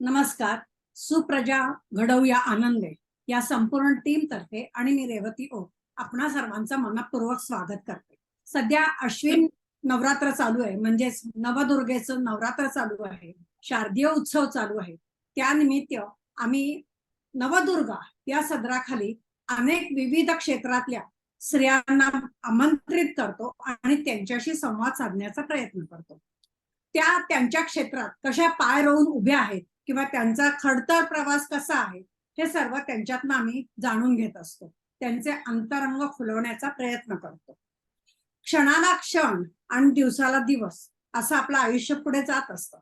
नमस्कार. सुप्रजा घडवूया आनंदे या संपूर्ण टीम तर्फे आणि मी रेवती ओक आपणा सर्वांचं मनपूर्वक स्वागत करते. सध्या अश्विन नवरात्र चालू आहे, म्हणजेच नवदुर्गेचं नवरात्र चालू आहे, शारदीय उत्सव चालू आहे. त्यानिमित्त आम्ही नवदुर्गा या सदराखाली अनेक विविध क्षेत्रातल्या स्त्रियांना आमंत्रित करतो आणि त्यांच्याशी संवाद साधण्याचा प्रयत्न करतो. त्या त्यांच्या क्षेत्रात कशा पाय रोवून उभ्या आहेत किंवा त्यांचा खडतर प्रवास कसा आहे हे सर्व त्यांच्यातनं आम्ही जाणून घेत असतो. त्यांचे अंतरंग खुलवण्याचा प्रयत्न करतो. क्षणाला क्षण आणि दिवसाला दिवस असं आपलं आयुष्य पुढे जात असतं.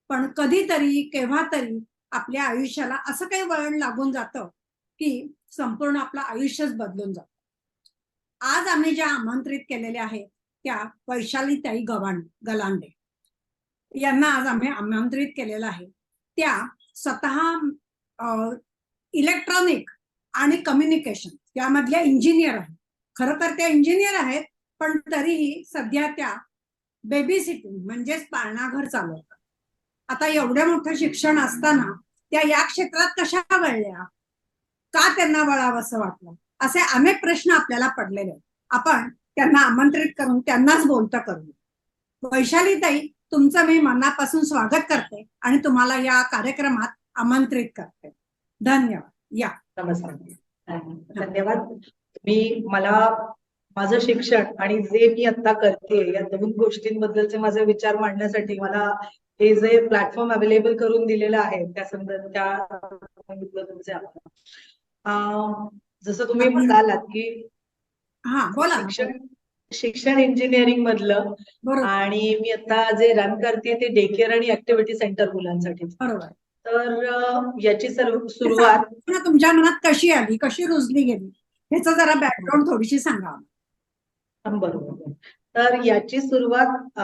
पण कधीतरी केव्हा तरी आपल्या आयुष्याला असं काही वळण लागून जातं की संपूर्ण आपलं आयुष्यच बदलून जातं. आज आम्ही ज्या आमंत्रित केलेल्या आहेत त्या वैशालीताई गलांडे यांना आज आम्ही आमंत्रित केलेलं आहे. त्या स्वतः इलेक्ट्रॉनिक आणि कम्युनिकेशन यामधल्या इंजिनियर आहेत. खरं तर त्या इंजिनियर आहेत, पण तरीही सध्या त्या बेबी सिटिंग म्हणजेच पाळणाघर चालवतात. आता एवढं मोठं शिक्षण असताना त्या या क्षेत्रात कशा वळल्या, का त्यांना वळावं असं वाटलं, असे अनेक प्रश्न आपल्याला पडलेले आहेत. आपण त्यांना आमंत्रित करून त्यांनाच बोलतं करू. वैशालीताई, तुमचं मी मनापासून स्वागत करते आणि तुम्हाला या कार्यक्रमात आमंत्रित करते. धन्यवाद. या. नमस्कार. धन्यवाद. मला माझं शिक्षण आणि जे मी आता करते या दोन गोष्टींबद्दलचे माझे विचार मांडण्यासाठी मला हे जे प्लॅटफॉर्म अवेलेबल करून दिलेलं आहे त्या तुमचे आभार. जसं तुम्ही म्हणालात की बोला. शिक्षण इंजिनिअरिंग मधलं आणि मी आता जे रन करते ते डे केअर आणि ऍक्टिव्हिटी सेंटर मुलांसाठी. बरोबर. तर याची सुरुवात तुमच्या मनात कशी आली, कशी रुजली गेली, ह्याचं जरा बॅकग्राऊंड थोडीशी सांगा. बरोबर. तर याची सुरुवात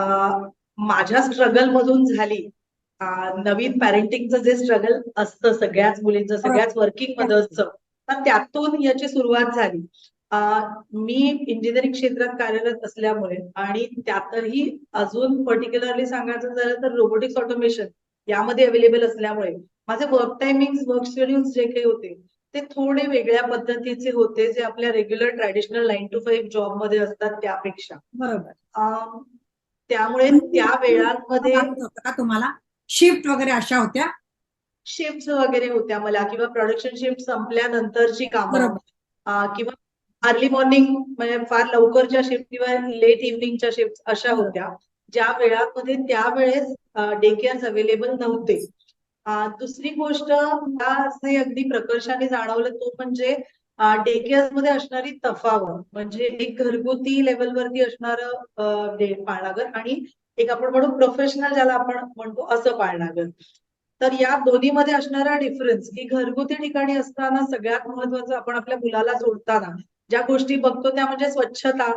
माझ्या स्ट्रगल मधून झाली. नवीन पॅरेंटिंगचं जे स्ट्रगल असतं सगळ्याच मुलींचं, सगळ्याच वर्किंग मदर्सचं, तर त्यातून याची सुरुवात झाली. मी इंजिनिअरिंग क्षेत्रात कार्यरत असल्यामुळे आणि त्यातही अजून पर्टिक्युलरली सांगायचं झालं तर रोबोटिक्स ऑटोमेशन यामध्ये अवेलेबल असल्यामुळे माझे वर्क टायमिंग, वर्क शेड्यूल्स जे काही होते ते थोडे वेगळ्या पद्धतीचे होते, जे आपल्या रेग्युलर ट्रॅडिशनल 9 to 5 जॉब मध्ये असतात त्यापेक्षा. बरोबर. त्यामुळे त्या वेळांमध्ये तुम्हाला शिफ्ट वगैरे अशा होत्या, शिफ्ट वगैरे होत्या मला, किंवा प्रोडक्शन शिफ्ट संपल्यानंतरची कामं, किंवा अर्ली मॉर्निंग म्हणजे फार लवकरच्या शिफ्ट किंवा लेट इव्हनिंगच्या शिफ्ट अशा होत्या, ज्या वेळामध्ये त्यावेळेस डे केअर्स अवेलेबल नव्हते. दुसरी गोष्ट मला असे अगदी प्रकर्षाने जाणवलं तो म्हणजे डे केअर्स मध्ये असणारी तफावत. म्हणजे एक घरगुती लेवलवरती असणारं पाळणाघर आणि एक आपण म्हणू प्रोफेशनल ज्याला आपण म्हणतो असं पाळणाघर. तर या दोन्हीमध्ये असणारा डिफरन्स की घरगुती ठिकाणी असताना सगळ्यात महत्वाचं आपण आपल्या मुलाला जोडताना ज्या गोष्टी बघतो त्या म्हणजे स्वच्छता.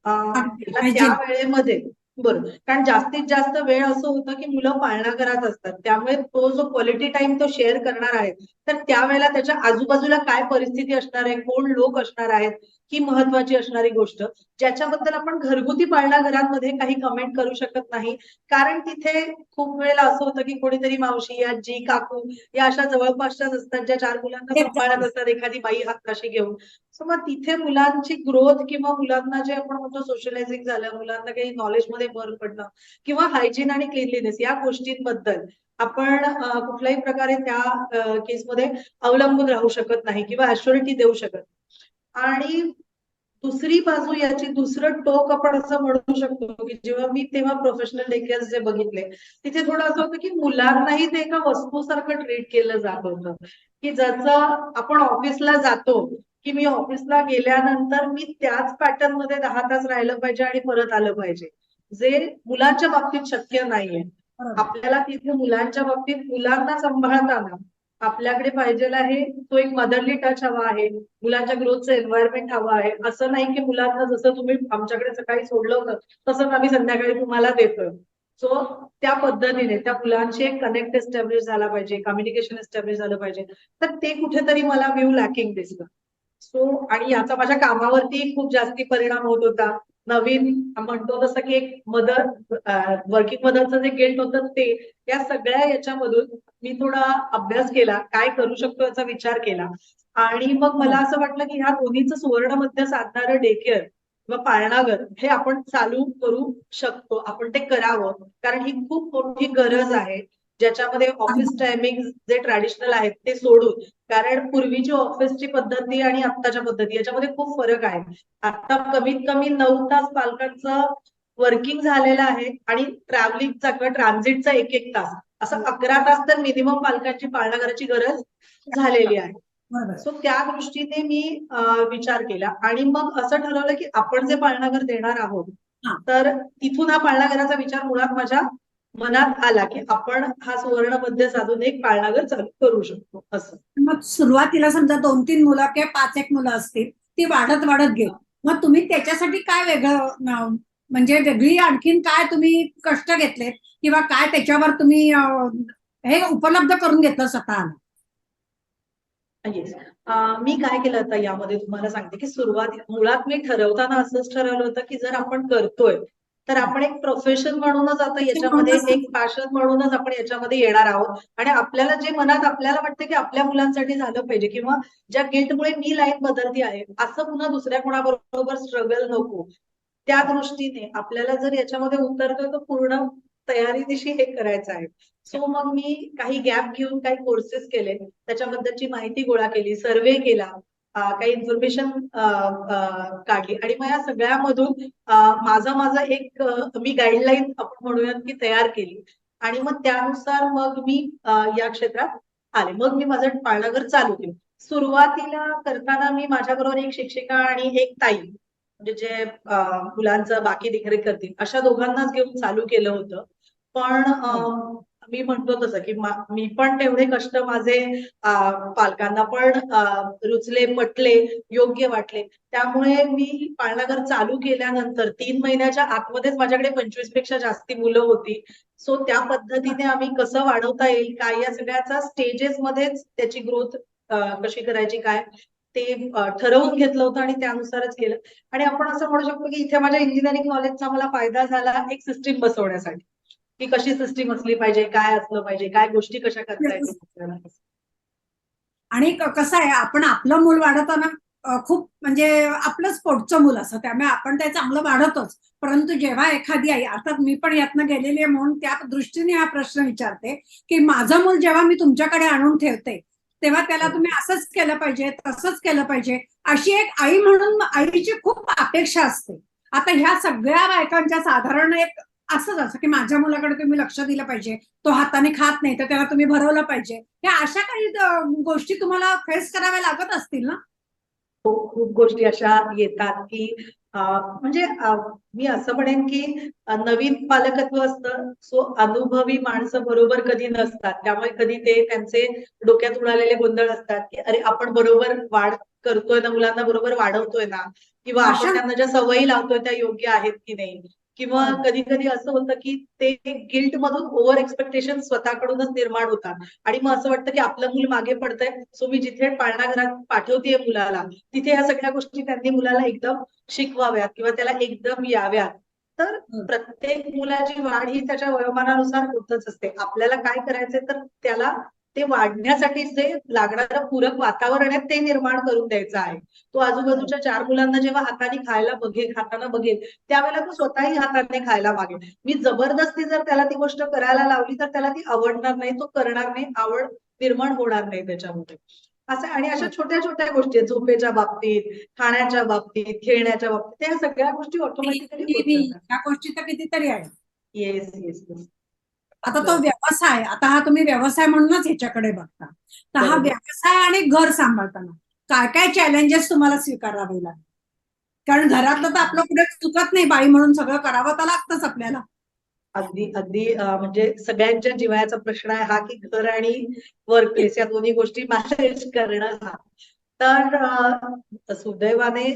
त्या वेळेमध्ये बरोबर, कारण जास्तीत जास्त वेळ असं होतं की मुलं पाळणाघरात असतात, त्यामुळे तो जो क्वालिटी टाइम तो शेअर करणार आहे तर त्यावेळेला त्याच्या आजूबाजूला काय परिस्थिती असणार आहे, कोण लोक असणार आहेत, ही महत्वाची असणारी गोष्ट, ज्याच्याबद्दल आपण घरगुती पाळणाघरांमध्ये काही कमेंट करू शकत नाही. कारण तिथे खूप वेळेला असं होतं की कोणीतरी मावशी, आजी, काकू या अशा जवळपासच्याच असतात ज्या 4 मुलांना सांभाळत असतात, एखादी बाई हाताशी घेऊन. सो मग तिथे मुलांची ग्रोथ किंवा मुलांना जे आपण म्हणतो सोशलायझिंग झालं, मुलांना काही नॉलेजमध्ये भर पडणं किंवा हायजीन आणि क्लीनलीनेस या गोष्टींबद्दल आपण कुठल्याही प्रकारे त्या केसमध्ये अवलंबून राहू शकत नाही किंवा ऍश्युरिटी देऊ शकत. आणि दुसरी बाजू याची, दुसरं टोक आपण असं म्हणू शकतो की जेव्हा मी तेव्हा प्रोफेशनल डे केअर्स जे बघितले तिथे थोडं असं होतं की मुलांनाही ते एका वस्तूसारखं ट्रीट केलं जात होतं, की जसं आपण ऑफिसला जातो की मी ऑफिसला गेल्यानंतर मी त्याच पॅटर्न मध्ये 10 तास राहिलं पाहिजे आणि परत आलं पाहिजे, जे मुलांच्या बाबतीत शक्य नाहीये. आपल्याला तिथे मुलांच्या बाबतीत मुलांना सांभाळताना आपल्याकडे पाहिजेला आहे तो एक मदरली टच हवा आहे, मुलांच्या ग्रोथचं एन्व्हायरमेंट हवं आहे. असं नाही की मुलांना जसं तुम्ही आमच्याकडे सकाळी सोडलं होतं तसंच आम्ही संध्याकाळी तुम्हाला देतोय. सो त्या पद्धतीने त्या मुलांशी एक कनेक्ट एस्टॅब्लिश झाला पाहिजे, कम्युनिकेशन एस्टॅब्लिश झालं पाहिजे, तर ते कुठेतरी मला व्ह्यू लॅकिंग दिसलं. सो आणि याचा माझ्या कामावरती खूप जास्ती परिणाम होत होता. नवीन म्हणतो तसं की एक मदर वर्किंग मदरचं जे गिल्ट होतं ते, या सगळ्या याच्यामधून मी थोडा अभ्यास केला, काय करू शकतो याचा विचार केला. आणि मग मला असं वाटलं की ह्या दोन्हीचं सुवर्ण मध्य साधणारं डे केअर किंवा पाळणाघर हे आपण चालू करू शकतो, आपण ते करावं, कारण ही खूप मोठी गरज आहे, ज्याच्यामध्ये ऑफिस टायमिंग जे ट्रॅडिशनल आहेत ते सोडून, कारण पूर्वीची ऑफिसची पद्धती आणि आत्ताच्या पद्धती याच्यामध्ये खूप फरक आहे. आता कमीत कमी 9 तास पालकांचं वर्किंग झालेलं आहे आणि ट्रॅव्हलिंगचा किंवा ट्रान्झिटचा 1-1 तास, असं 11 तास तर मिनिमम पालकांची पाळणाघराची गरज झालेली आहे. बरोबर. सो त्या दृष्टीने मी विचार केला आणि मग असं ठरवलं की आपण जे पाळणाघर देणार आहोत, हा. तर तिथून हा पाळणाघराचा विचार मुळात माझ्या मनात आला की आपण हा सुवर्ण मध्य साधून एक पाळणाघर चालू करू शकतो असं. मग सुरुवातीला समजा 2-3 मुलं किंवा 5-1 मुलं असतील, ती वाढत वाढत गेली. मग तुम्ही त्याच्यासाठी काय वेगळं म्हणजे वेगळी आणखीन काय तुम्ही कष्ट घेतलेत किंवा काय त्याच्यावर तुम्ही हे उपलब्ध करून घेतलं स्वतःला? येस. मी काय केलं आता यामध्ये तुम्हाला सांगते की मुळात मी ठरवताना असंच ठरवलं होतं की जर आपण करतोय तर आपण एक प्रोफेशन म्हणूनच आता याच्यामध्ये एक पॅशन म्हणूनच आपण याच्यामध्ये येणार आहोत आणि आपल्याला जे मनात आपल्याला वाटतं की आपल्या मुलांसाठी झालं पाहिजे किंवा ज्या गिल्टमुळे मी लाईफ बदलती आहे असं पुन्हा दुसऱ्या कोणाबरोबर स्ट्रगल नको, त्या दृष्टीने आपल्याला जर याच्यामध्ये उतरतोय तर पूर्ण तयारीनिशी हे करायचं आहे. सो मग मी काही गॅप घेऊन काही कोर्सेस केले, त्याच्याबद्दलची माहिती गोळा केली, सर्वे केला, काही इन्फॉर्मेशन काढली आणि मग या सगळ्यामधून माझं एक मी गाईडलाईन आपण म्हणूयात की तयार केली आणि मग त्यानुसार मग मी या क्षेत्रात आले. मग मी माझं पाळणाघर चालू केलं. सुरुवातीला करताना मी माझ्याबरोबर एक शिक्षिका आणि एक ताई, म्हणजे जे मुलांचं बाकी देखरेख करतील अशा दोघांनाच घेऊन चालू केलं होतं. पण मी म्हणतो तसं की मी पण तेवढे कष्ट माझे पालकांना पण रुचले, पटले, योग्य वाटले. त्यामुळे मी पाळणाघर चालू केल्यानंतर 3 महिन्याच्या आतमध्येच माझ्याकडे 25 पेक्षा जास्ती मुलं होती. सो त्या पद्धतीने आम्ही कसं वाढवता येईल काय, या सगळ्याचा स्टेजेस मध्येच त्याची ग्रोथ कशी करायची काय ते ठरवून घेतलं होतं आणि त्यानुसारच केलं. आणि आपण असं म्हणू शकतो की इथे माझ्या इंजिनिअरिंग नॉलेजचा मला फायदा झाला एक सिस्टीम बसवण्यासाठी, की कशी सिस्टीम असली पाहिजे, काय असलं पाहिजे, काय गोष्टी कशा करता येतील आपल्याला. आणि कसं आहे, आपण आपलं मूल वाढवताना खूप म्हणजे आपलंच पोटचं मूल असं, त्यामुळे आपण ते चांगलं वाढवतोच. परंतु जेव्हा एखादी आई, अर्थात मी पण यातनं गेलेली आहे म्हणून त्या दृष्टीने हा प्रश्न विचारते, की माझं मूल जेव्हा मी तुमच्याकडे आणून ठेवते तेव्हा त्याला तुम्ही असंच केलं पाहिजे, तसंच केलं पाहिजे, अशी एक आई म्हणून आईची खूप अपेक्षा असते. आता ह्या सगळ्या बायकांच्या साधारण एक असंच असं की माझ्या मुलाकडे तुम्ही लक्ष दिलं पाहिजे, तो हाताने खात नाही तर त्याला तुम्ही भरवलं पाहिजे, ह्या अशा काही गोष्टी तुम्हाला फेस कराव्या लागत असतील ना? हो, खूप गोष्टी अशा येतात की म्हणजे मी असं म्हणेन की नवीन पालकत्व असतं, सो अनुभवी माणसं बरोबर कधी नसतात, त्यामुळे कधी ते त्यांचे डोक्यात उडालेले गोंधळ असतात की अरे आपण बरोबर वाढ करतोय ना, मुलांना बरोबर वाढवतोय ना, किंवा अशा आपण त्यांना ज्या सवयी लावतोय त्या योग्य आहेत की नाही, किंवा कधी कधी असं होतं की ते गिल्ट मधून ओव्हर एक्सपेक्टेशन स्वतःकडूनच निर्माण होतात आणि मग असं वाटतं की आपलं मूल मागे पडतंय, सो मी जिथे पाळणाघरात पाठवतेय मुलाला तिथे या सगळ्या गोष्टी त्यांनी मुलाला एकदम शिकवाव्यात किंवा त्याला एकदम याव्यात. तर प्रत्येक मुलाची वाढ ही त्याच्या वयोमानानुसार होतच असते. आपल्याला काय करायचंय तर त्याला ते वाढण्यासाठी जे लागणारं पूरक वातावरण आहे ते निर्माण करून द्यायचं आहे. तो आजूबाजूच्या 4 मुलांना जेव्हा हाताने खाताना बघेल त्यावेळेला तो स्वतःही हाताने खायला मागेल. मी जबरदस्ती जर त्याला ती गोष्ट करायला लावली तर त्याला ती आवडणार नाही, तो करणार नाही, आवड निर्माण होणार नाही त्याच्यामध्ये. असं आणि अशा छोट्या छोट्या गोष्टी आहेत, झोपेच्या बाबतीत, खाण्याच्या बाबतीत, खेळण्याच्या बाबतीत, त्या सगळ्या गोष्टी ऑटोमॅटिकली होत जातात. ह्या गोष्टी तर कितीतरी आहेत. Yes yes yes. आता तो व्यवसाय, आता हा तुम्ही व्यवसाय म्हणूनच ह्याच्याकडे बघता, तर हा बरोबर. व्यवसाय आणि घर सांभाळताना काय काय चॅलेंजेस तुम्हाला स्वीकारावे लागले? कारण घरातलं तर आपलं पुढे चुकत नाही, बाई म्हणून सगळं करावं तर लागतंच आपल्याला. अगदी अगदी म्हणजे सगळ्यांच्या जिव्हाळ्याचा प्रश्न आहे हा की घर आणि वर्क प्लेस या दोन्ही गोष्टी मॅनेज करणं हा. तर सुदैवाने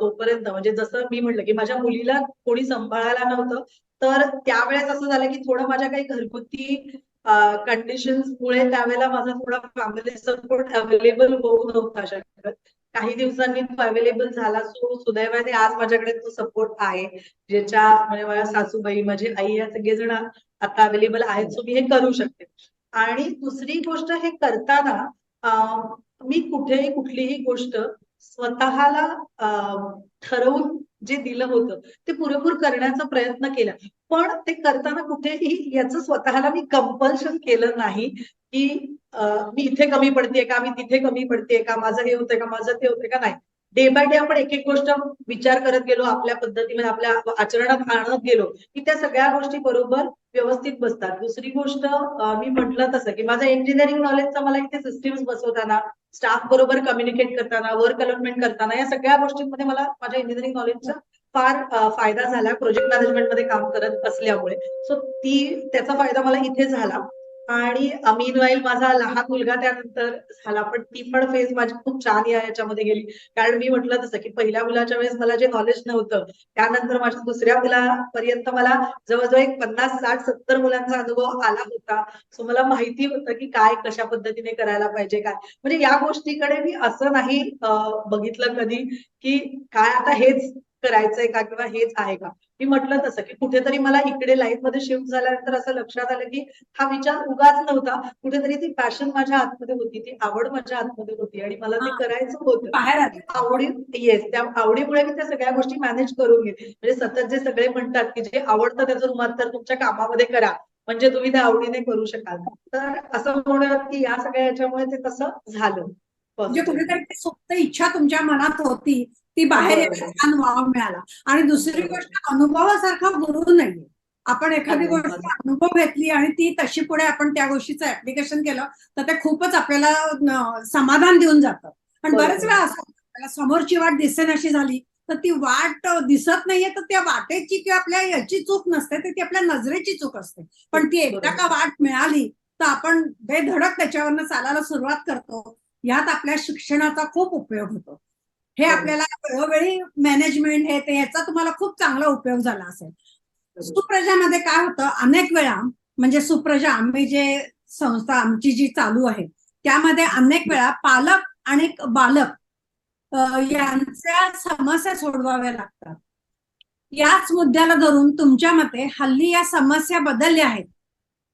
तोपर्यंत म्हणजे जसं मी म्हटलं की माझ्या मुलीला कोणी सांभाळायला नव्हतं, तर त्यावेळेस असं झालं की थोडं माझ्या काही घरगुती कंडिशन्स मुळे त्यावेळेला माझा थोडा फॅमिली सपोर्ट अवेलेबल होऊ नव्हता शकत. काही दिवसांनी तो अवेलेबल झाला. सो सुदैवाने आज माझ्याकडे तो सपोर्ट आहे, ज्याच्या म्हणजे माझ्या सासूबाई, माझी आई या सगळेजण आता अवेलेबल आहेत. सो मी हे करू शकते. आणि दुसरी गोष्ट हे करताना मी कुठेही कुठलीही गोष्ट स्वतःला ठरवून जे दिलं होतं ते पुरेपूर करण्याचा प्रयत्न केला. पण ते करताना कुठेही याचं स्वतःला मी कंपल्शन केलं नाही, की मी इथे कमी पडतेय का, मी तिथे कमी पडतेय का, माझं हे होतंय का, माझं ते होतंय का, नाही. डे बाय डे आपण एक एक गोष्ट विचार करत गेलो, आपल्या पद्धतीने आपल्या आचरणात आणत गेलो, की त्या सगळ्या गोष्टी बरोबर व्यवस्थित बसतात. दुसरी गोष्ट मी म्हटलं तसं, की माझं इंजिनिअरिंग नॉलेजचा मला इथे सिस्टीम्स बसवताना, स्टाफ बरोबर कम्युनिकेट करताना, वर्क अलॉटमेंट करताना या सगळ्या गोष्टींमध्ये मला माझ्या इंजिनिअरिंग नॉलेजचा फार फायदा झाला प्रोजेक्ट मॅनेजमेंट मध्ये काम करत असल्यामुळे. सो त्याचा फायदा मला इथे झाला. आणि मीनवाईल माझा लहान मुलगा त्यानंतर झाला, पण ती पण फेज माझी खूप छान याच्यामध्ये गेली. कारण मी म्हटलं तसं, की पहिल्या मुलाच्या वेळेस मला जे नॉलेज नव्हतं, त्यानंतर माझ्या दुसऱ्या मुलापर्यंत मला जवळजवळ एक 50, 60, 70 मुलांचा अनुभव आला होता. सो मला माहिती होतं, की काय कशा पद्धतीने करायला पाहिजे काय. म्हणजे या गोष्टीकडे मी असं नाही बघितलं कधी, की काय आता हेच करायचंय का किंवा हेच आहे का. मी म्हटलं तसं, की कुठेतरी मला इकडे लाईफमध्ये शिफ्ट झाल्यानंतर असं लक्षात आलं, की हा विचार उगाच नव्हता. कुठेतरी ती पॅशन माझ्या आतमध्ये होती, ती आवड माझ्या आतमध्ये होती आणि मला ते करायचं होतं. बाहेर आली. आवडी येस, त्या आवडीमुळे मी त्या सगळ्या गोष्टी मॅनेज करून घेते. म्हणजे सतत जे सगळे म्हणतात, की जे आवडतं त्याचं रूपांतर तुमच्या कामामध्ये करा, म्हणजे तुम्ही त्या आवडीने करू शकाल. तर असं होणं, की या सगळ्या याच्यामुळे ते तसं झालं. म्हणजे पॉझिटिव्हली. कुठेतरी ती सुप्त इच्छा तुमच्या मनात होती, ती बाहेर यायला बरोबर. छान वाव मिळाला. आणि दुसरी बरोबर. गोष्ट, अनुभवासारखा गुरु नाहीये. आपण एखादी अगदी गोष्ट अनुभव घेतली आणि ती तशी पुढे आपण त्या गोष्टीचं ऍप्लिकेशन केलं तर ते खूपच आपल्याला समाधान देऊन जातं. पण बरेच बरोबर. वेळा असं होतं, समोरची वाट दिसेनाशी झाली तर ती वाट दिसत नाहीये, तर त्या वाटेची किंवा आपल्या याची चूक नसते, तर ती आपल्या नजरेची चूक असते. पण ती एकदा का बरोबर. वाट मिळाली तर आपण बेधडक त्याच्यावरनं चालायला सुरुवात करतो. यात आपल्या शिक्षणाचा खूप उपयोग होतो. हे बरोबर. आपल्याला वेळोवेळी मॅनेजमेंट हे ते याचा तुम्हाला खूप चांगला उपयोग झाला असेल. बरोबर. सुप्रजामध्ये काय होतं, अनेक वेळा म्हणजे सुप्रजा आम्ही जे संस्था आमची जी चालू आहे त्यामध्ये अनेक वेळा पालक आणि बालक यांच्या समस्या सोडवाव्या लागतात. याच मुद्द्याला धरून तुमच्या मते हल्ली या समस्या बदलल्या आहेत,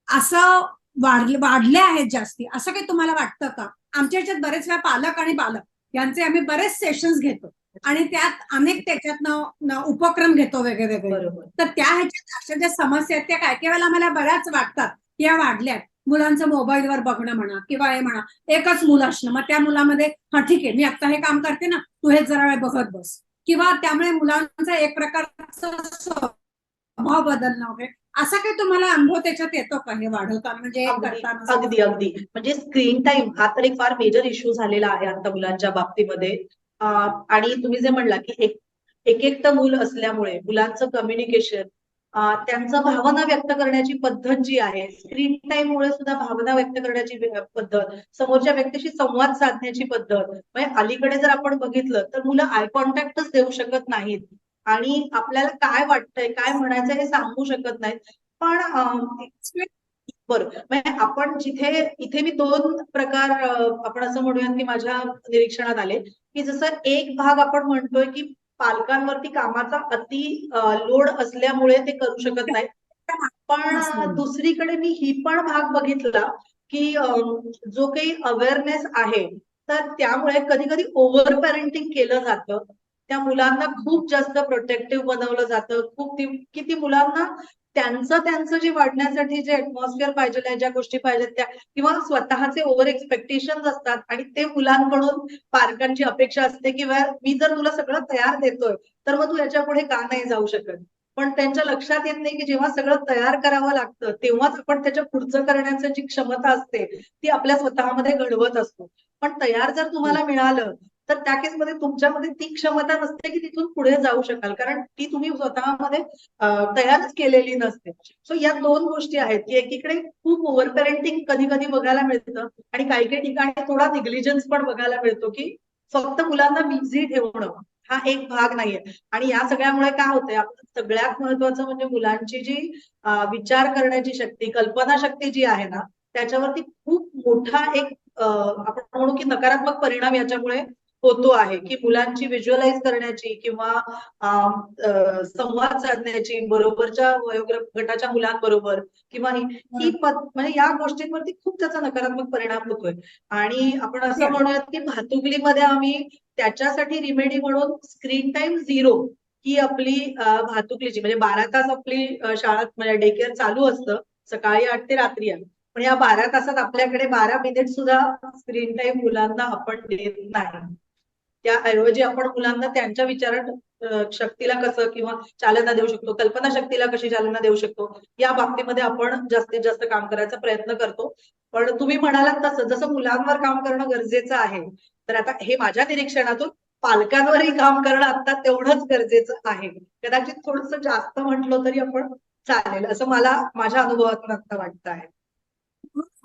असं वाढले आहेत जास्ती, असं काही तुम्हाला वाटतं का? आमच्या ह्याच्यात बरेच वेळा पालक आणि बालक यांचे आम्ही बरेच सेशन्स घेतो आणि त्यात अनेक त्याच्यातनं उपक्रम घेतो वेगळे वेगळे. बरोबर. तर त्या ह्याच्यात अशा ज्या समस्या आहेत त्या काय काय वेळेला मला बऱ्याच वाटतात की या वाढल्यात. मुलांचं मोबाईलवर बघणं म्हणा किंवा हे म्हणा, एकच मुलं असणं, मग त्या मुलामध्ये हा ठीक आहे मी आता हे काम करते ना, तू हे जरा वेळ बघत बस, किंवा त्यामुळे मुलांचा एक प्रकारचा स्वभाव बदलणं वगैरे, असा काही तुम्हाला अनुभव त्याच्यात येतो का हे वाढवताना म्हणजे अगदी करताना? अगदी अगदी म्हणजे स्क्रीन टाइम हा तर एक फार मेजर इश्यू झालेला आहे आता मुलांच्या बाबतीमध्ये. आणि तुम्ही जे म्हणला की एक एकटं मूल असल्यामुळे मुलांचं कम्युनिकेशन, त्यांचं भावना व्यक्त करण्याची पद्धत जी आहे, स्क्रीन टाइम मुळे सुद्धा भावना व्यक्त करण्याची पद्धत, समोरच्या व्यक्तीशी संवाद साधण्याची पद्धत, म्हणजे अलीकडे जर आपण बघितलं तर मुलं आय कॉन्टॅक्टच देऊ शकत नाहीत आणि आपल्याला काय वाटतंय काय म्हणायचं हे सांगू शकत नाहीत. पण बरोबर. म्हणजे आपण इथे मी दोन प्रकार आपण असं म्हणूयात की माझ्या निरीक्षणात आले, की जसं एक भाग आपण म्हणतोय की पालकांवरती कामाचा अति लोड असल्यामुळे ते करू शकत नाहीत. पण दुसरीकडे मी ही पण भाग बघितला की जो काही अवेअरनेस आहे तर त्यामुळे कधी कधी ओव्हर पॅरेंटिंग केलं जातं. त्या मुलांना खूप जास्त प्रोटेक्टिव्ह बनवलं जातं. की ती मुलांना त्यांचं जे वाढण्यासाठी जे ऍटमॉस्फिअर पाहिजे, ज्या गोष्टी पाहिजेत त्या, किंवा स्वतःचे ओव्हर एक्सपेक्टेशन असतात आणि ते मुलांकडून पालकांची अपेक्षा असते की मी जर तुला सगळं तयार देतोय तर मग तू याच्या पुढे का नाही जाऊ शकत. पण त्यांच्या लक्षात येत नाही की जेव्हा सगळं तयार करावं लागतं तेव्हाच आपण त्याच्या पुढचं करण्याची जी क्षमता असते ती आपल्या स्वतःमध्ये घडवत असतो. पण तयार जर तुम्हाला मिळालं तर त्या केसमध्ये तुमच्यामध्ये ती क्षमता नसते की तिथून पुढे जाऊ शकाल, कारण ती तुम्ही स्वतःमध्ये तयारच केलेली नसते. सो या दोन गोष्टी आहेत की एकीकडे खूप ओव्हर पेरेंटिंग कधी कधी बघायला मिळतं आणि काही काही ठिकाणी थोडा निग्लिजन्स पण बघायला मिळतो की फक्त मुलांना बिझी ठेवणं हा एक भाग नाहीये. आणि या सगळ्यामुळे काय होतंय, आपण सगळ्यात महत्वाचं म्हणजे मुलांची जी विचार करण्याची शक्ती, कल्पना शक्ती जी आहे ना त्याच्यावरती खूप मोठा एक आपण म्हणू की नकारात्मक परिणाम याच्यामुळे होतो आहे, की मुलांची व्हिज्युअलाइज करण्याची किंवा संवाद साधण्याची बरोबरच्या वयोगटाच्या मुलांबरोबर किंवा ही म्हणजे या गोष्टींवरती खूप त्याचा नकारात्मक परिणाम होतोय. आणि आपण असं म्हणूयात की भातुकलीमध्ये आम्ही त्याच्यासाठी रिमेडी म्हणून स्क्रीन टाइम 0 ही आपली भातुकलीची म्हणजे 12 तास आपली शाळा म्हणजे डे केअर चालू असतं, सकाळी 8 ते रात्री 8. पण या 12 तासात आपल्याकडे 12 मिनिट सुद्धा स्क्रीन टाइम मुलांना आपण देत नाही. त्याऐवजी आपण मुलांना त्यांच्या शक्तीला कसं किंवा चालना देऊ शकतो, कल्पना शक्तीला कशी चालना देऊ शकतो, या बाबतीमध्ये आपण जास्तीत जास्त काम करायचा प्रयत्न करतो. पण तुम्ही म्हणालात तसं जसं मुलांवर काम करणं गरजेचं आहे, तर आता हे माझ्या निरीक्षणातून पालकांवरही काम करणं आता तेवढंच गरजेचं आहे. कदाचित थोडंसं जास्त म्हटलं तरी आपण चालेल, असं मला माझ्या अनुभवातून आता वाटतं आहे.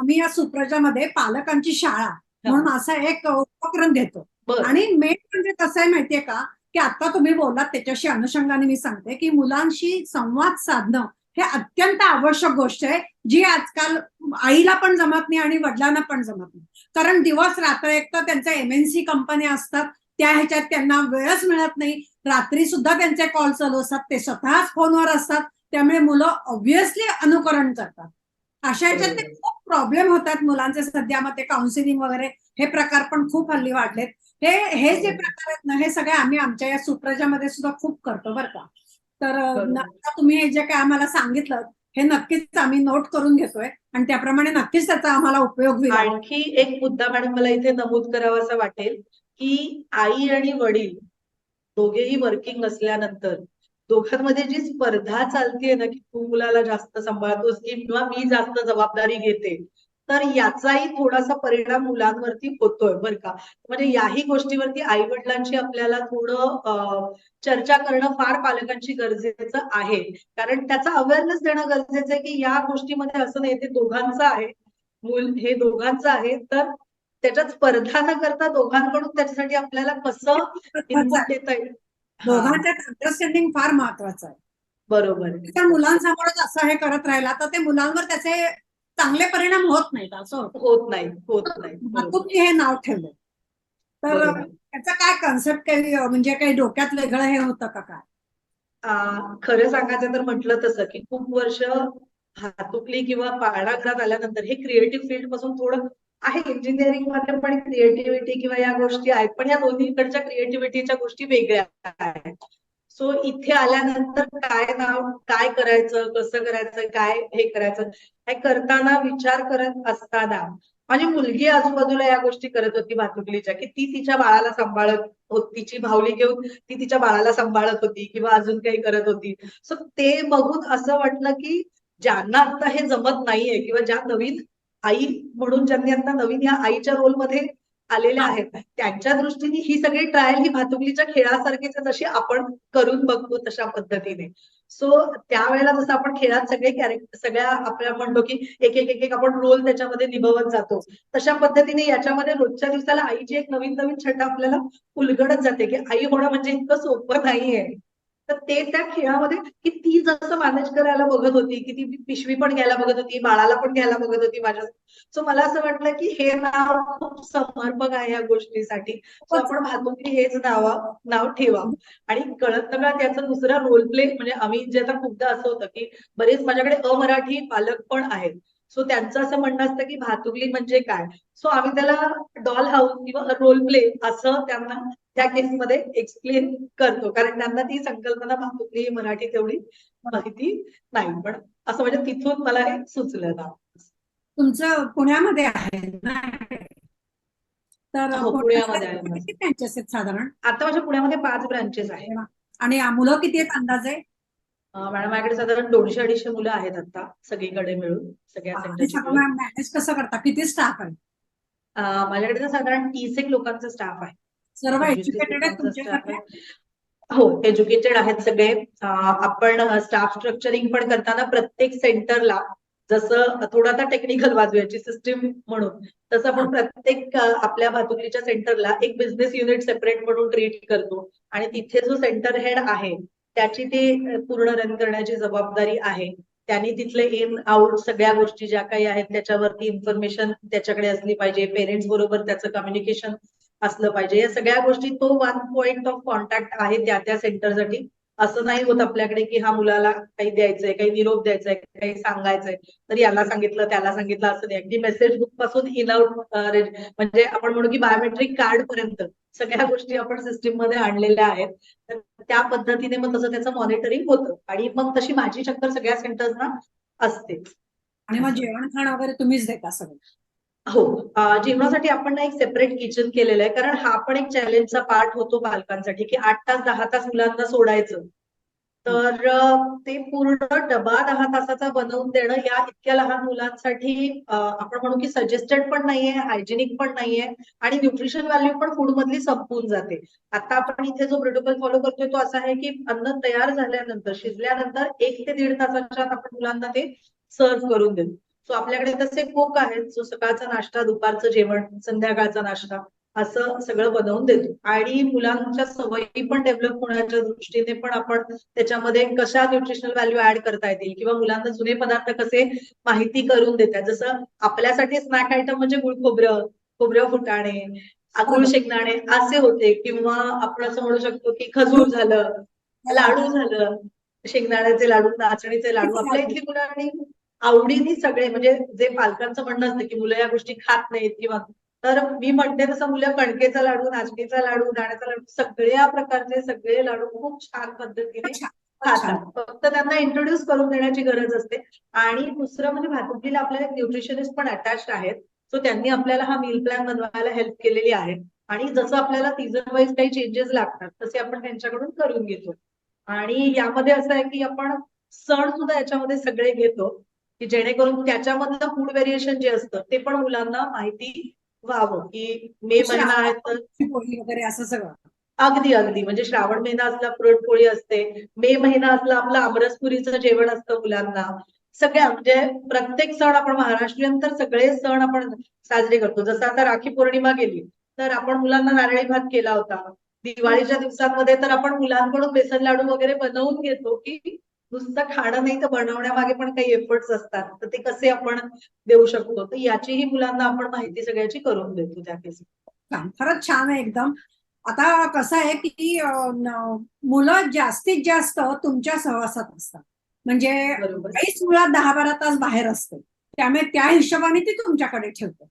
आम्ही या सुप्रजामध्ये पालकांची शाळा म्हणून असा एक उपक्रम घेतो. आणि मेन म्हणजे कसं आहे माहितीये का, की आता तुम्ही बोललात त्याच्याशी अनुषंगाने मी सांगते की मुलांशी संवाद साधणं हे अत्यंत आवश्यक गोष्ट आहे, जी आजकाल आईला पण जमत नाही आणि वडिलांना पण जमत नाही. कारण दिवस रात्र एक तर त्यांच्या MNC कंपन्या असतात, त्या ह्याच्यात त्यांना वेळच मिळत नाही. रात्री सुद्धा त्यांचे कॉल चालू असतात, ते स्वतःच फोनवर असतात. त्यामुळे मुलं ऑब्व्हियसली अनुकरण करतात. अशा ह्याच्यात ते खूप प्रॉब्लेम होतात मुलांचे सध्या. मग ते काउन्सिलिंग वगैरे हे प्रकार पण खूप हल्ली वाढलेत. हे जे प्रकार आहेत ना, हे सगळे आम्ही आमच्या या सुप्रजामध्ये सुद्धा खूप करतो बरं का. तर आता तुम्ही हे जे काय आम्हाला सांगितलं, हे नक्कीच आम्ही नोट करून घेतोय आणि त्याप्रमाणे नक्कीच त्याचा आम्हाला उपयोग होईल. आणखी एक मुद्दा मॅडम मला इथे नमूद करावासा वाटेल, की आई आणि वडील दोघेही वर्किंग असल्यानंतर दोघांमध्ये जी स्पर्धा चालतीये ना, की तू मुलाला जास्त सांभाळतोस किंवा मी जास्त जबाबदारी घेते, तर याचाही थोडासा परिणाम मुलांवरती होतोय बरं का. म्हणजे याही गोष्टीवरती आई वडिलांची आपल्याला थोडं चर्चा करणं फार पालकांची गरजेचं आहे. कारण त्याचा अवेअरनेस देणं गरजेचं आहे, की या गोष्टीमध्ये असं नाही, ते दोघांचं आहे. मूल हे दोघांचं आहे, तर त्याच्यात स्पर्धा न करता दोघांकडून त्याच्यासाठी आपल्याला कसं इनपुट देता येईल. दोघांच्यात अंडरस्टँडिंग फार महत्वाचं आहे. बरोबर. तर मुलांसमोरच असं हे करत राहिला तर ते मुलांवर त्याचे चांगले परिणाम होत नाहीत. असं होत नाही, होत नाही. भातुकली हे नाव ठेवलं. तर त्याचा काय कन्सेप्ट काही म्हणजे काही डोक्यात वेगळं हे होतं का काय? खरं सांगायचं तर म्हटलं तसं की खूप वर्ष भातुकली किंवा पाळणाघरात आल्यानंतर हे क्रिएटिव्ह फील्ड पासून थोडं आहे. इंजिनिअरिंग मध्ये पण क्रिएटिव्हिटी किंवा या गोष्टी आहेत, पण या दोन्हीकडच्या क्रिएटिव्हिटीच्या गोष्टी वेगळ्या आहेत. सो इथे आल्यानंतर काय नाव, काय करायचं, कसं करायचं, काय हे करायचं, हे करताना विचार करत असताना माझी मुलगी आजूबाजूला या गोष्टी करत होती भातुकलीच्या, की ती तिच्या बाळाला सांभाळत होती, तिची भावली घेऊन ती तिच्या बाळाला सांभाळत होती किंवा अजून काही करत होती. सो ते बघून असं वाटलं की ज्यांना आता हे जमत नाहीये किंवा ज्या नवीन आई म्हणून ज्यांनी आता नवीन या आईच्या रोलमध्ये आलेल्या आहेत, त्यांच्या दृष्टीने ही सगळी ट्रायल ही भातुकलीच्या खेळासारखीच जशी आपण करून बघतो तशा पद्धतीने. सो त्यावेळेला जसं आपण खेळात सगळे कॅरेक्टर सगळ्या आपल्या म्हणतो की एक एक एक एक आपण रोल त्याच्यामध्ये निभवत जातो, तशा पद्धतीने याच्यामध्ये रोजच्या दिवसाला आईची एक नवीन नवीन छटा आपल्याला उलगडत जाते की आई होणं म्हणजे इतकं सोपं नाहीये. तर ते त्या खेळामध्ये की ती जसं मॅनेज करायला बघत होती, की ती पिशवी पण घ्यायला बघत होती, बाळाला पण घ्यायला बघत होती माझ्या. सो मला असं वाटलं की हे नाव खूप समर्पक आहे या गोष्टीसाठी. सो आपण भातुकली हेच नाव ठेवा. आणि कळत नकळत त्याचं दुसरा रोल प्ले म्हणजे आम्ही जे आता खूपदा असं होतं की बरेच माझ्याकडे अमराठी पालक पण आहेत. सो त्यांचं असं म्हणणं असतं की भातुकली म्हणजे काय. सो आम्ही त्याला डॉल हाऊस किंवा रोल प्ले असं त्यांना त्या केसमध्ये एक्सप्लेन करतो, कारण त्यांना ती संकल्पना भातुकली मराठी तेवढी माहिती नाही. पण असं म्हणजे तिथून मला हे सुचलं ना. तुमचं पुण्यामध्ये आहे ना? तर पुण्यामध्ये आहे. किती ब्रँचेस आहेत साधारण? आता माझ्या पुण्यामध्ये 5 ब्रांचेस आहेत. आणि मुलं किती आहेत अंदाजे? मॅडम माझ्याकडे साधारण 200-250 मुलं आहेत आता सगळीकडे मिळून, सगळ्या सेंटरची मिळून. मॅनेज कसं करता? किती स्टाफ आहे? माझ्याकडे तर साधारण 30 एक लोकांचा स्टाफ आहे. सर्व एज्युकेटेड आहेत तुमच्याकडे? हो, एज्युकेटेड आहेत सगळे. आपण स्टाफ स्ट्रक्चरिंग पण करताना प्रत्येक सेंटरला जसं थोडं आता टेक्निकल बाजू याची सिस्टीम म्हणून, तसं आपण प्रत्येक आपल्या भातुकलीच्या सेंटरला एक बिझनेस युनिट सेपरेट म्हणून ट्रीट करतो आणि तिथे जो सेंटर हेड आहे त्याची ती पूर्ण रन करण्याची जबाबदारी आहे. त्यांनी तिथले इन आउट सगळ्या गोष्टी ज्या काही आहेत त्याच्यावरती इन्फॉर्मेशन त्याच्याकडे असली पाहिजे. पेरेंट्स बरोबर त्याचं कम्युनिकेशन असलं पाहिजे. या सगळ्या गोष्टी तो वन पॉइंट ऑफ कॉन्टॅक्ट आहे त्या त्या सेंटरसाठी. असं नाही होत आपल्याकडे की हा मुलाला काही द्यायचंय, काही निरोप द्यायचाय, काही सांगायचंय, तर याला सांगितलं त्याला सांगितलं असं नाही. अगदी मेसेज बुक पासून इन आउट म्हणजे आपण म्हणू की बायोमेट्रिक कार्ड पर्यंत सगळ्या गोष्टी आपण सिस्टीम मध्ये आणलेल्या आहेत. तर त्या पद्धतीने मग तसं त्याचं मॉनिटरिंग होतं आणि मग तशी माझी चक्कर सगळ्या सेंटर्सना असते. आणि मग जेवण खाणं वगैरे तुम्हीच देता सगळं? हो. जेवणासाठी आपण ना एक सेपरेट किचन केलेलं आहे, कारण हा पण एक चॅलेंजचा पार्ट होतो पालकांसाठी की 8 तास 10 तास मुलांना सोडायचं. तर ते पूर्ण डबा 10 तासाचा बनवून देणं या इतक्या लहान मुलांसाठी आपण म्हणू की सजेस्टेड पण नाहीये, हायजेनिक पण नाहीये आणि न्यूट्रिशन व्हॅल्यू पण फूड मधली संपून जाते. आता आपण इथे जो प्रोटोकॉल फॉलो करतोय तो असा आहे की अन्न तयार झाल्यानंतर शिजल्यानंतर 1 ते 1.5 तासाच्या आपण मुलांना ते सर्व्ह करून देतो. सो आपल्याकडे तसे कोक आहेत जो सकाळचा नाश्ता, दुपारचं जेवण, संध्याकाळचा नाश्ता असं सगळं बनवून देतो. आणि मुलांच्या सवयी पण डेव्हलप होण्याच्या दृष्टीने पण आपण त्याच्यामध्ये कशा न्यूट्रिशनल व्हॅल्यू ऍड करता येतील किंवा मुलांना जुने पदार्थ कसे माहिती करून देतात. जसं आपल्यासाठी स्नॅक आयटम म्हणजे गुळ खोबरं, खोबरं फुटाणे, गुळ शेंगदाणे असे होते, किंवा आपण असं म्हणू शकतो की खजूर झालं, लाडू झालं, शेंगदाण्याचे लाडू, नाचणीचे लाडू. आपल्या इथली मुलं आणि आवडीने सगळे म्हणजे जे पालकांचं म्हणणं असतं की मुलं या गोष्टी खात नाहीत किंवा, तर मी म्हणते तसं मुलं कणकेचा लाडू, नाचणीचा लाडू, दाण्याचा लाडू सगळ्या प्रकारचे सगळे लाडू खूप छान पद्धतीने अच्छा. खातात. फक्त त्यांना इंट्रोड्यूस करून देण्याची गरज असते. आणि दुसरं म्हणजे भातुकलीला आपल्याला न्यूट्रिशनिस्ट पण अटॅच्ड आहेत. सो त्यांनी आपल्याला हा मील प्लॅन बनवायला हेल्प केलेली आहे. आणि जसं आपल्याला सीझन वाईज काही चेंजेस लागतात तसे आपण त्यांच्याकडून करून घेतो. आणि यामध्ये असं आहे की आपण सण सुद्धा याच्यामध्ये सगळे घेतो की जेणेकरून त्याच्यामधलं फूड व्हेरिएशन जे असतं ते पण मुलांना माहिती व्हावं. की मे महिना आहे तर पोळी वगैरे असं सगळं. अगदी अगदी म्हणजे श्रावण महिना असला पुरणपोळी असते, मे महिना असला आपलं आमरसपुरीचं जेवण असतं मुलांना. सगळ्या म्हणजे प्रत्येक सण आपण महाराष्ट्रीयन तर सगळे सण आपण साजरे करतो. जसं आता राखी पौर्णिमा गेली तर आपण मुलांना नारळी भात केला होता. दिवाळीच्या दिवसांमध्ये तर आपण मुलांकडून बेसन लाडू वगैरे बनवून घेतो की नुसतं खाणं नाही तर बनवण्यामागे पण काही एफर्ट्स असतात, तर ते कसे आपण देऊ शकतो. तर याचीही मुलांना आपण माहिती सगळ्याची करून देतो त्या केसी. खरंच छान आहे एकदम. आता कसं आहे की मुलं जास्तीत जास्त तुमच्या सहवासात असतात, म्हणजे बरोबर. काहीच मुळात 10-12 तास बाहेर असते, त्यामुळे त्या हिशोबाने ती तुमच्याकडे ठेवते.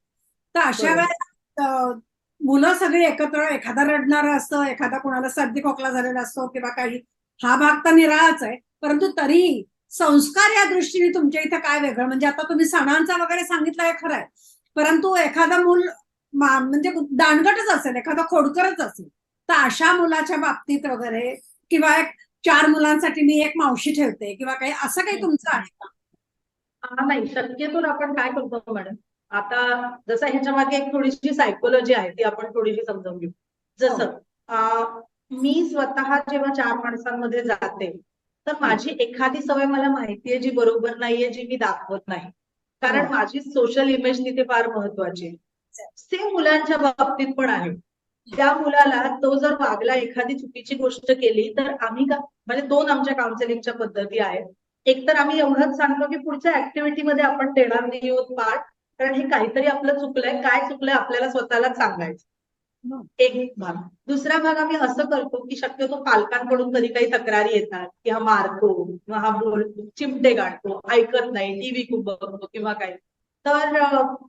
तर अशा बरोबर. वेळेला मुलं सगळी एकत्र, एखादा रडणारा असतं, एखादा कोणाला सर्दी खोकला झालेला असतो किंवा काही, हा भाग तर निराळाच आहे, परंतु तरीही संस्कार या दृष्टीने तुमच्या इथं काय वेगळं? म्हणजे आता तुम्ही सणांचा वगैरे सांगितलं आहे खरं आहे, परंतु एखादा मूल म्हणजे दांडगटच असेल, एखादा खोडकरच असेल, तर अशा मुलाच्या बाबतीत वगैरे, किंवा एक 4 मुलांसाठी मी एक मावशी ठेवते किंवा काही असं काही तुमचं आहे का? नाही, शक्यतो आपण काय करतो मॅडम, आता जसं ह्याच्या मागे एक थोडीशी सायकोलॉजी आहे ती आपण थोडीशी समजून घेऊ. जसं मी स्वतः जेव्हा 4 माणसांमध्ये जाते तर माझी एखादी सवय मला माहितीये जी बरोबर नाहीये, जी मी दाखवत नाही, कारण माझी सोशल इमेज तिथे फार महत्वाची आहे. सेम मुलांच्या बाबतीत पण आहे. त्या मुलाला तो जर वागला, एखादी चुकीची गोष्ट केली तर आम्ही म्हणजे 2 आमच्या काउन्सिलिंगच्या पद्धती आहेत. एक तर आम्ही एवढंच सांगतो की पुढच्या ऍक्टिव्हिटीमध्ये आपण देणार नाही आहोत पार्ट, कारण हे काहीतरी आपलं चुकलंय, काय चुकलंय आपल्याला स्वतःलाच सांगायचं. एक भाग. दुसरा भाग आम्ही असं करतो की शक्यतो पालकांकडून कधी काही तक्रारी येतात की हा मारतो किंवा हा चिमटे गाडतो, ऐकत नाही, टीव्ही खूप बघतो किंवा काय, तर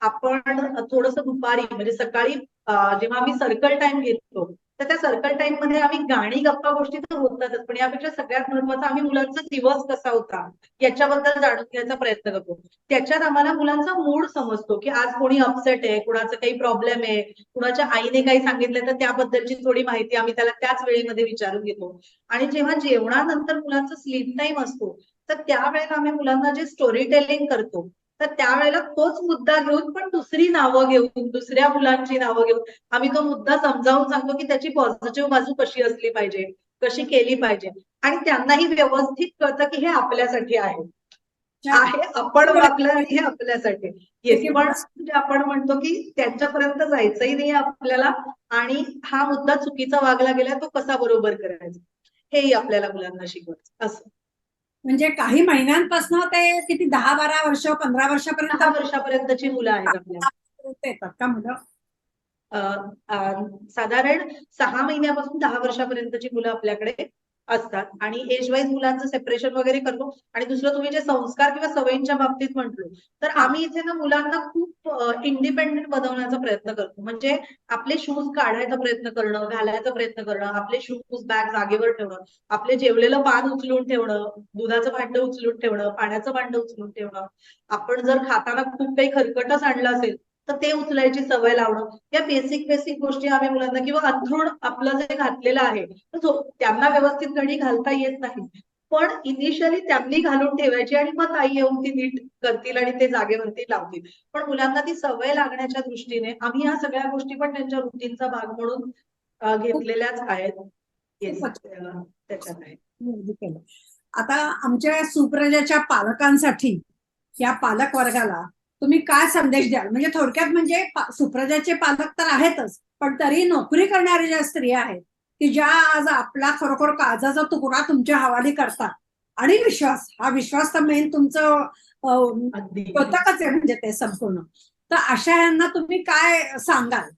आपण थोडंसं दुपारी म्हणजे सकाळी जेव्हा आम्ही सर्कल टाइम घेतो तर त्या सर्कल टाइम मध्ये आम्ही गाणी गप्पा गोष्टी तर होतातच, पण यापेक्षा सगळ्यात महत्वाचं आम्ही मुलांचा दिवस कसा होता याच्याबद्दल जाणून घ्यायचा प्रयत्न करतो. त्याच्यात आम्हाला मुलांचा मूड समजतो की आज कोणी अपसेट आहे, कुणाचा काही प्रॉब्लेम आहे, कुणाच्या आईने काही सांगितलं तर त्याबद्दलची थोडी माहिती आम्ही त्याला त्याच वेळेमध्ये विचारून घेतो. आणि जेव्हा जेवणानंतर मुलांचा स्लीप टाइम असतो तर त्यावेळेला आम्ही मुलांना जे स्टोरी टेलिंग करतो तर त्यावेळेला तोच मुद्दा घेऊन पण दुसरी नावं घेऊन, दुसऱ्या मुलांची नावं घेऊन आम्ही तो मुद्दा समजावून सांगतो की त्याची पॉझिटिव्ह बाजू कशी असली पाहिजे, कशी केली पाहिजे. आणि त्यांनाही व्यवस्थित कळतं की हे आपल्यासाठी आहे, आपण वागलं आणि हे आपल्यासाठी. येस, पण म्हणजे आपण म्हणतो की त्यांच्यापर्यंत जायचंही नाही आपल्याला आणि हा मुद्दा चुकीचा वागला गेला तो कसा बरोबर करायचा हेही आपल्याला मुलांना शिकवायचं असं. म्हणजे काही महिन्यांपासून ते किती 10-12 वर्ष 15 वर्षापर्यंत 10 वर्षापर्यंतची मुलं आहेत आपल्याला. येतात का मुलं? साधारण 6 महिन्यापासून 10 वर्षापर्यंतची मुलं आपल्याकडे असतात आणि एज वाईज मुलांचं सेपरेशन वगैरे करतो. आणि दुसरं तुम्ही जे संस्कार किंवा सवयींच्या बाबतीत म्हटलो तर हा. आम्ही इथे ना मुलांना खूप इंडिपेंडेंट बनवण्याचा प्रयत्न करतो. म्हणजे आपले शूज काढायचा प्रयत्न करणं, घालायचा प्रयत्न करणं, आपले शूज बॅग जागेवर ठेवणं, आपले जेवलेलं पान उचलून ठेवणं, दुधाचं भांडं उचलून ठेवणं, पाण्याचं भांडं उचलून ठेवणं. आपण जर खाताना खूप काही खरकटच आणलं असेल तर ते उचलायची सवय लावणं. या बेसिक गोष्टी आम्ही मुलांना, किंवा अंथरूण आपलं जे घातलेलं आहे त्यांना व्यवस्थित घडी घालता येत नाही, पण इनिशियली त्यांनी घालून ठेवायची आणि मग ताई येऊन ती नीट करतील आणि ते जागेवरती लावतील. पण मुलांना ती सवय लागण्याच्या दृष्टीने आम्ही ह्या सगळ्या गोष्टी पण त्यांच्या रुटीनचा भाग म्हणून घेतलेल्याच आहेत. येस, खूपच त्याच्यात आहे. हे केलं. आता आमच्या सुप्रजाच्या पालकांसाठी या पालक वर्गाला तुम्ही काय संदेश द्याल? म्हणजे थोडक्यात म्हणजे सुप्रजाचे पालक तर आहेतच, पण तरी नोकरी करणाऱ्या ज्या स्त्रिया आहेत की ज्या आज आपला खरोखर काळजाचा तुकडा तुमच्या हवाली करतात, आणि विश्वास, हा विश्वास तर मेन तुमचं अगदी द्योतकच आहे म्हणजे ते संपूर्ण. तर अशा यांना तुम्ही काय सांगाल?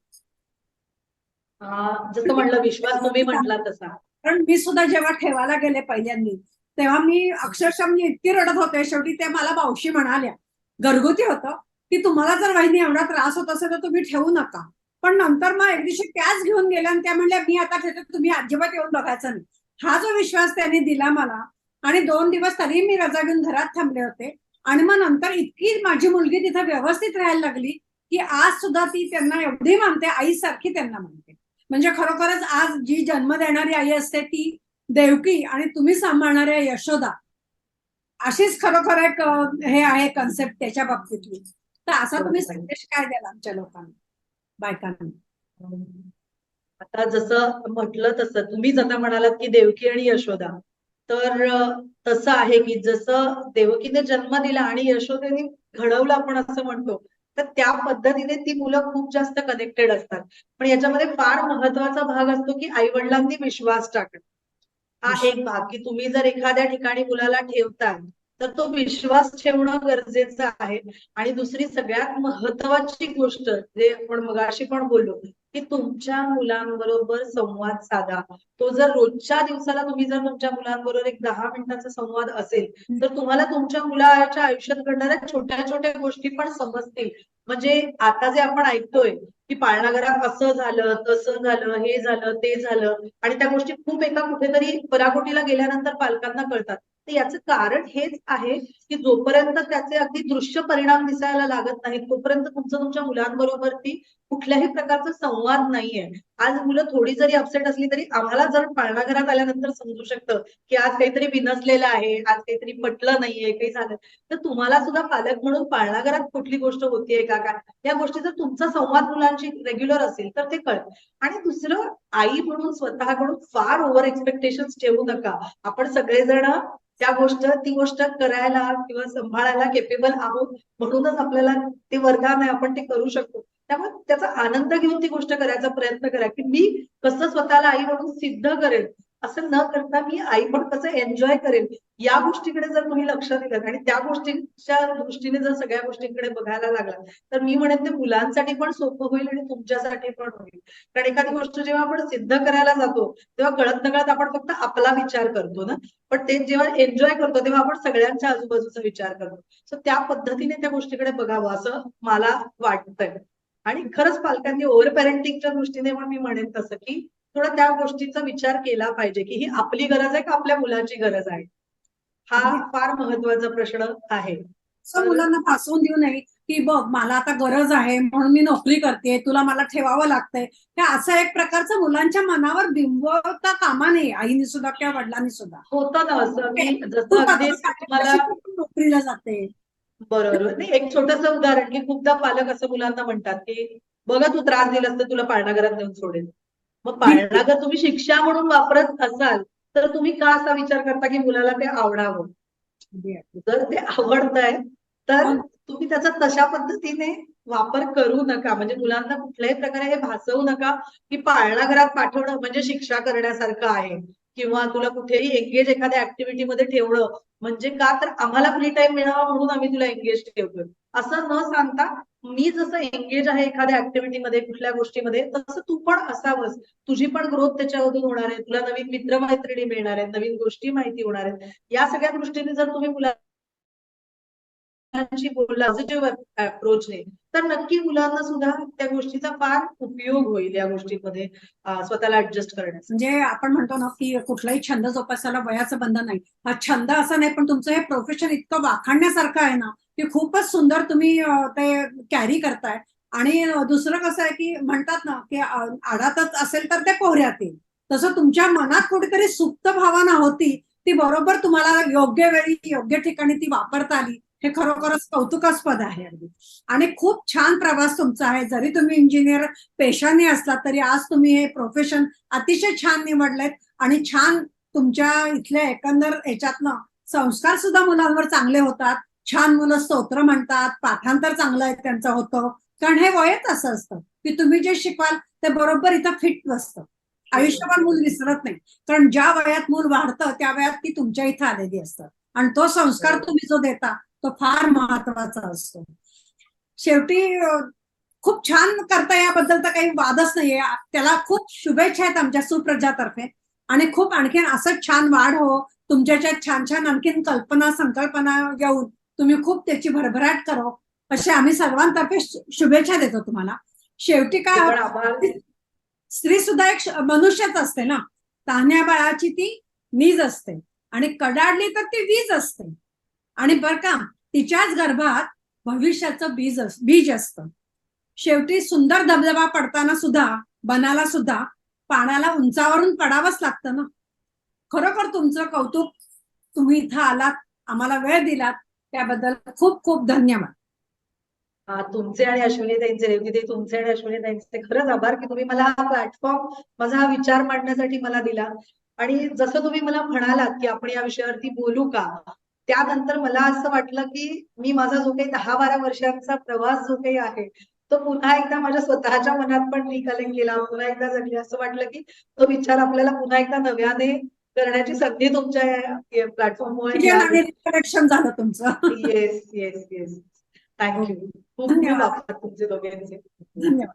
जसं म्हणलं, विश्वास तुम्ही म्हटला तसा. कारण मी सुद्धा जेव्हा ठेवायला गेले पहिल्यांदा, तेव्हा मी अक्षरशः मी इतकी रडत होते. शेवटी ते मला मावशी म्हणाल्या, घरगुती होतं, की तुम्हाला जर वहिनी एवढा त्रास होत असेल तर तुम्ही ठेवू नका. पण नंतर मग एक दिवशी त्याच घेऊन गेल्या आणि त्या म्हणल्या मी आता ठेवते, तुम्ही अजिबात येऊन बघायचं नाही. हा जो विश्वास त्यांनी दिला मला, आणि 2 दिवस तरी मी रजा घेऊन घरात थांबले होते. आणि मग नंतर इतकी माझी मुलगी तिथे व्यवस्थित राहायला लागली की आज सुद्धा ती त्यांना एवढी मानते, आईसारखी त्यांना मानते. म्हणजे खरोखरच आज जी जन्म देणारी आई असते ती देवकी, आणि तुम्ही सांभाळणाऱ्या यशोदा, अशीच खरोखर एक हे आहे कन्सेप्ट त्याच्या बाबतीतली. तर असा तुम्ही संदेश काय द्याल आमच्या लोकांना, बायकांना? आता जसं म्हटलं तसं तुम्हीच आता म्हणालात की देवकी आणि यशोदा, तर तसं आहे की जसं देवकीने जन्म दिला आणि यशोदेने घडवलं आपण असं म्हणतो, तर त्या पद्धतीने ती मुलं खूप जास्त कनेक्टेड असतात. पण याच्यामध्ये फार महत्वाचा भाग असतो की आई वडिलांनी विश्वास टाकणं. हा एक भाग, की तुम्ही जर एखाद्या ठिकाणी मुलाला ठेवताय तर तो विश्वास ठेवणं गरजेचं आहे. आणि दुसरी सगळ्यात महत्वाची गोष्ट जे आपण मगाशी पण बोललो, की तुमच्या मुलांबरोबर संवाद साधा. तो जर रोजच्या दिवसाला तुम्ही जर तुमच्या मुलांबरोबर एक 10 मिनिटाचा संवाद असेल तर तुम्हाला तुमच्या मुलाच्या आयुष्यात घडणाऱ्या छोट्या छोट्या गोष्टी पण समजतील. म्हणजे आता जे आपण ऐकतोय की पाळणाघरात असं झालं, तसं झालं, हे झालं, ते झालं, आणि त्या गोष्टी खूप एका कुठेतरी पराकोटीला गेल्यानंतर पालकांना कळतात. तर याचं कारण हेच आहे की जोपर्यंत त्याचे अगदी दृश्य परिणाम दिसायला लागत नाहीत तोपर्यंत तुमचं तुमच्या मुलांबरोबरती कुठल्याही प्रकारचा संवाद नाहीये. आज मुलं थोडी जरी अपसेट असली तरी आम्हाला जर पाळणाघरात आल्यानंतर समजू शकतं की आज काहीतरी बिनसलेलं आहे, आज काहीतरी पटलं नाहीये, काही झालं. तर तुम्हाला सुद्धा पालक म्हणून पाळणाघरात कुठली गोष्ट होतीये का काय, या गोष्टी जर तुमचा संवाद मुलांशी रेग्युलर असेल तर ते कळतं. आणि दुसरं, आई म्हणून स्वतःकडून फार ओव्हर एक्सपेक्टेशन ठेवू नका. आपण सगळेजण ती गोष्ट करायला किंवा सांभाळायला केपेबल आहोत, म्हणूनच आपल्याला ते वरदान आहे, आपण ते करू शकतो. त्यामुळे त्याचा आनंद घेऊन ती गोष्ट करायचा प्रयत्न करा, की मी कसं स्वतःला आई म्हणून सिद्ध करेल, असं न करता मी आई पण कसं एन्जॉय करेल, या गोष्टीकडे जर तुम्ही लक्ष दिलं आणि त्या गोष्टीच्या दृष्टीने जर सगळ्या गोष्टींकडे बघायला लागला तर मी म्हणेन ते मुलांसाठी पण सोपं होईल आणि तुमच्यासाठी पण होईल. कारण एखादी गोष्ट जेव्हा आपण सिद्ध करायला जातो तेव्हा कळत नकळत आपण फक्त आपला विचार करतो ना, पण ते जेव्हा एन्जॉय करतो तेव्हा आपण सगळ्यांच्या आजूबाजूचा विचार करतो. सो त्या पद्धतीने त्या गोष्टीकडे बघावं असं मला वाटतंय. आणि खरंच पालकांनी ओव्हर पॅरेंटिंगच्या दृष्टीने पण मी म्हणेन तसं की थोडा त्या गोष्टीचा विचार केला पाहिजे की ही आपली गरज आहे का आपल्या मुलाची गरज आहे, हा फार महत्वाचा प्रश्न आहे. मुलांना फासवून देऊ नये की बघ मला आता गरज आहे म्हणून मी नोकरी करते, तुला मला ठेवावं लागतंय, हे असं एक प्रकारचं मुलांच्या मनावर बिंबवता कामा नये, आईने सुद्धा किंवा वडिलांनी सुद्धा. होतं ना असं, मी तू जसं अगदी तुम्हाला नोकरीला जाते. बरोबर नाही, एक छोटस उदाहरण की खूपदा पालक असं मुलांना म्हणतात की बघा तू त्रास दिलास तर तुला पाळणाघरात नेऊन सोडेल. मग पाळणाघर तुम्ही शिक्षा म्हणून वापरत असाल तर तुम्ही का असा विचार करता की मुलाला ते आवडावं? जर ते आवडतंय तर तुम्ही त्याचा तशा पद्धतीने वापर करू नका. म्हणजे मुलांना कुठल्याही प्रकारे हे भासवू नका की पाळणाघरात पाठवणं म्हणजे शिक्षा करण्यासारखं आहे किंवा तुला कुठेही एंगेज एखाद्या ऍक्टिव्हिटीमध्ये ठेवणं म्हणजे का तर आम्हाला फ्री टाइम मिळावा म्हणून आम्ही तुला एंगेज ठेवतोय असं न सांगता मी जसं एंगेज आहे एखाद्या ऍक्टिव्हिटीमध्ये कुठल्या गोष्टीमध्ये तसं तू पण असावंस. तुझी पण ग्रोथ त्याच्यामधून होणार आहे, तुला नवीन मित्रमैत्रिणी मिळणार आहेत, नवीन गोष्टी माहिती होणार आहेत. या सगळ्या दृष्टीने जर तुम्ही मुलांशी बोलला पॉझिटिव्ह अप्रोचने तर नक्की मुलांना सुद्धा त्या गोष्टीचा फार उपयोग होईल या गोष्टीमध्ये स्वतःला ऍडजस्ट करण्यासाठी. म्हणजे आपण म्हणतो ना की कुठलाही छंद जोपासायला वयाचं बंधन नाही. हा छंद असं नाही, पण तुमचं हे प्रोफेशन इतकं वाखाणण्यासारखं आहे ना की खूपच सुंदर तुम्ही ते कॅरी करताय. आणि दुसरं कसं आहे की म्हणतात ना की आडातच असेल तर ते पोहऱ्यात येईल. तसं तुमच्या मनात कुठेतरी सुप्त भावना होती, ती बरोबर तुम्हाला योग्य वेळी योग्य ठिकाणी ती वापरता आली. हे खरोखरच कौतुकास्पद आहे अगदी. आणि खूप छान प्रवास तुमचा आहे. जरी तुम्ही इंजिनियर पेशाने असलात तरी आज तुम्ही हे प्रोफेशन अतिशय छान निवडलेत. आणि छान तुमच्या इथल्या एकंदर ह्याच्यातनं संस्कार सुद्धा मुलांवर चांगले होतात. छान मुलं स्तोत्र म्हणतात, पाठांतर चांगलं आहे त्यांचं होतं. कारण हे वयच असं असतं की तुम्ही जे शिकवाल ते बरोबर इथं फिट बसतं. आयुष्यभर मूल विसरत नाही. कारण ज्या वयात मूल वाढतं त्या वयात ती तुमच्या इथं आलेली असतं. आणि तो संस्कार तुम्ही जो देता तो फार महत्वाचा असतो. शेवटी खूप छान करता, याबद्दल तर काही वादच नाहीये. त्याला खूप शुभेच्छा आहेत आमच्या सुप्रजातर्फे. आणि खूप आणखीन असंच छान वाढ हो. तुमच्याच्यात छान छान आणखीन कल्पना संकल्पना येऊन तुम्ही खूप त्याची भरभराट करो असे आम्ही सर्वांतर्फे शुभेच्छा देतो तुम्हाला. शेवटी काय, स्त्री सुद्धा एक मनुष्यच असते ना. तान्ह्या बाळाची ती नीज असते आणि कडाडली तर ती वीज असते. आणि बर का, तिच्याच गर्भात भविष्याचं बीज असतं. शेवटी सुंदर धबधबा पडताना सुद्धा बनाला सुद्धा पाण्याला उंचावरून पडावंच लागतं ना. खरोखर तुमचं कौतुक. तुम्ही इथं आलात, आम्हाला वेळ दिलात, त्याबद्दल खूप खूप धन्यवाद. तुमचे आणि अश्विनीताईंचे, रेवतीताई, तुमचे आणि अश्विनीताईंचे खरंच आभार की तुम्ही मला हा प्लॅटफॉर्म, माझा हा विचार मांडण्यासाठी मला दिला. आणि जसं तुम्ही मला म्हणालात की आपण या विषयावरती बोलू का, त्यानंतर मला असं वाटलं की मी माझा जो काही 10-12 वर्षांचा प्रवास जो काही आहे तो पुन्हा एकदा माझ्या स्वतःच्या मनात पण रिकलेक्ट केला, पुन्हा एकदा जगली. असं वाटलं की तो विचार आपल्याला पुन्हा एकदा नव्याने करण्याची संधी तुमच्या या प्लॅटफॉर्ममुळे मिळाली. कनेक्शन झालं तुमचं. Yes yes yes. थँक्यू. खूप खूप धन्यवाद. आभार तुमचे दोघांचे. धन्यवाद.